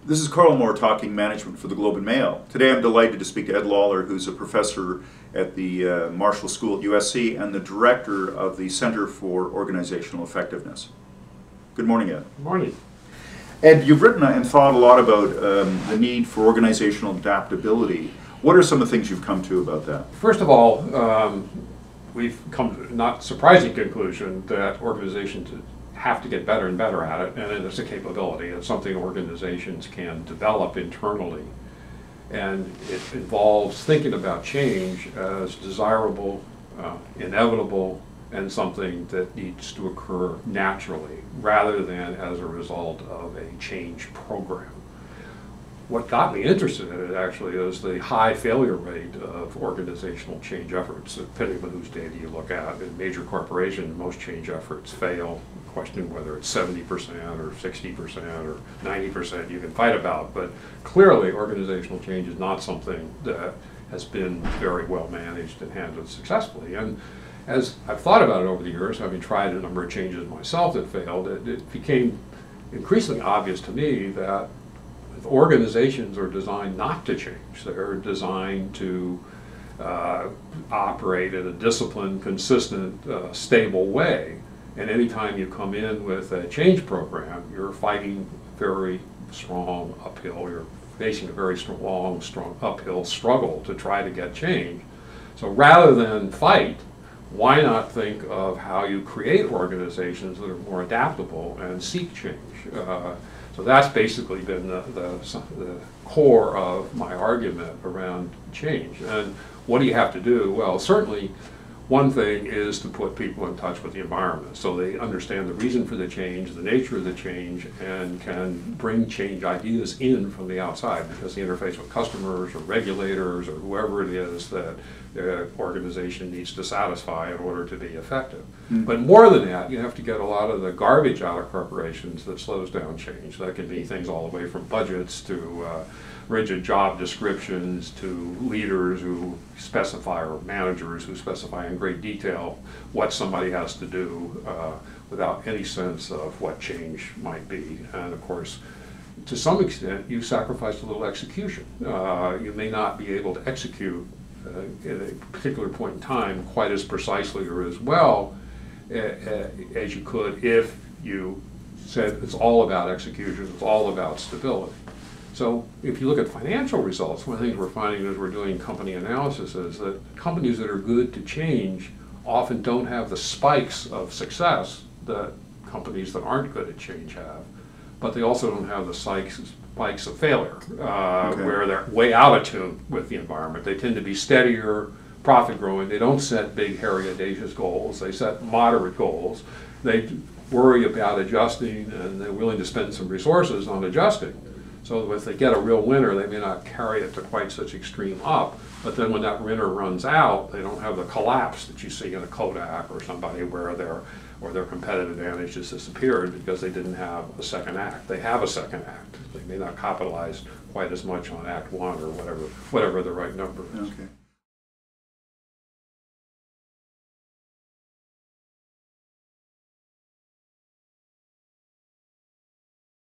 This is Carl Moore talking management for the Globe and Mail. Today I'm delighted to speak to Ed Lawler, who's a professor at the Marshall School at USC and the director of the Center for Organizational Effectiveness. Good morning, Ed. Good morning. Ed, you've written and thought a lot about the need for organizational adaptability. What are some of the things you've come to about that? First of all, we've come to a not surprising conclusion that organizations have to get better and better at it, and it's a capability. It's something organizations can develop internally. And it involves thinking about change as desirable, inevitable, and something that needs to occur naturally, rather than as a result of a change program. What got me interested in it actually is the high failure rate of organizational change efforts, depending on whose data you look at. In major corporations, most change efforts fail. Questioning whether it's 70% or 60% or 90% you can fight about, but clearly organizational change is not something that has been very well managed and handled successfully. And as I've thought about it over the years, having tried a number of changes myself that failed, it became increasingly obvious to me that organizations are designed not to change. They're designed to operate in a disciplined, consistent, stable way. And anytime you come in with a change program, you're fighting very strong uphill. You're facing a very strong uphill struggle to try to get change. So rather than fight, why not think of how you create organizations that are more adaptable and seek change? So that's basically been the core of my argument around change. And what do you have to do? Well, certainly one thing is to put people in touch with the environment so they understand the reason for the change, the nature of the change, and can bring change ideas in from the outside, because the interface with customers or regulators or whoever it is that the organization needs to satisfy in order to be effective. Mm-hmm. But more than that, you have to get a lot of the garbage out of corporations that slows down change. That can be things all the way from budgets to rigid job descriptions to leaders who specify, or managers who specify in great detail what somebody has to do without any sense of what change might be. And of course, to some extent, you sacrifice a little execution. You may not be able to execute at a particular point in time quite as precisely or as well as you could if you said it's all about execution, it's all about stability. So if you look at financial results, one of the things we're finding as we're doing company analysis is that companies that are good to change often don't have the spikes of success that companies that aren't good at change have, but they also don't have the spikes of failure, where they're way out of tune with the environment. They tend to be steadier, profit growing. They don't set big, hairy, audacious goals. They set moderate goals. They worry about adjusting, and they're willing to spend some resources on adjusting. So if they get a real winner, they may not carry it to quite such extreme up, but then when that winner runs out, they don't have the collapse that you see in a Kodak or somebody where their competitive advantage has disappeared because they didn't have a second act. They have a second act. They may not capitalize quite as much on Act 1 or whatever the right number is. Okay.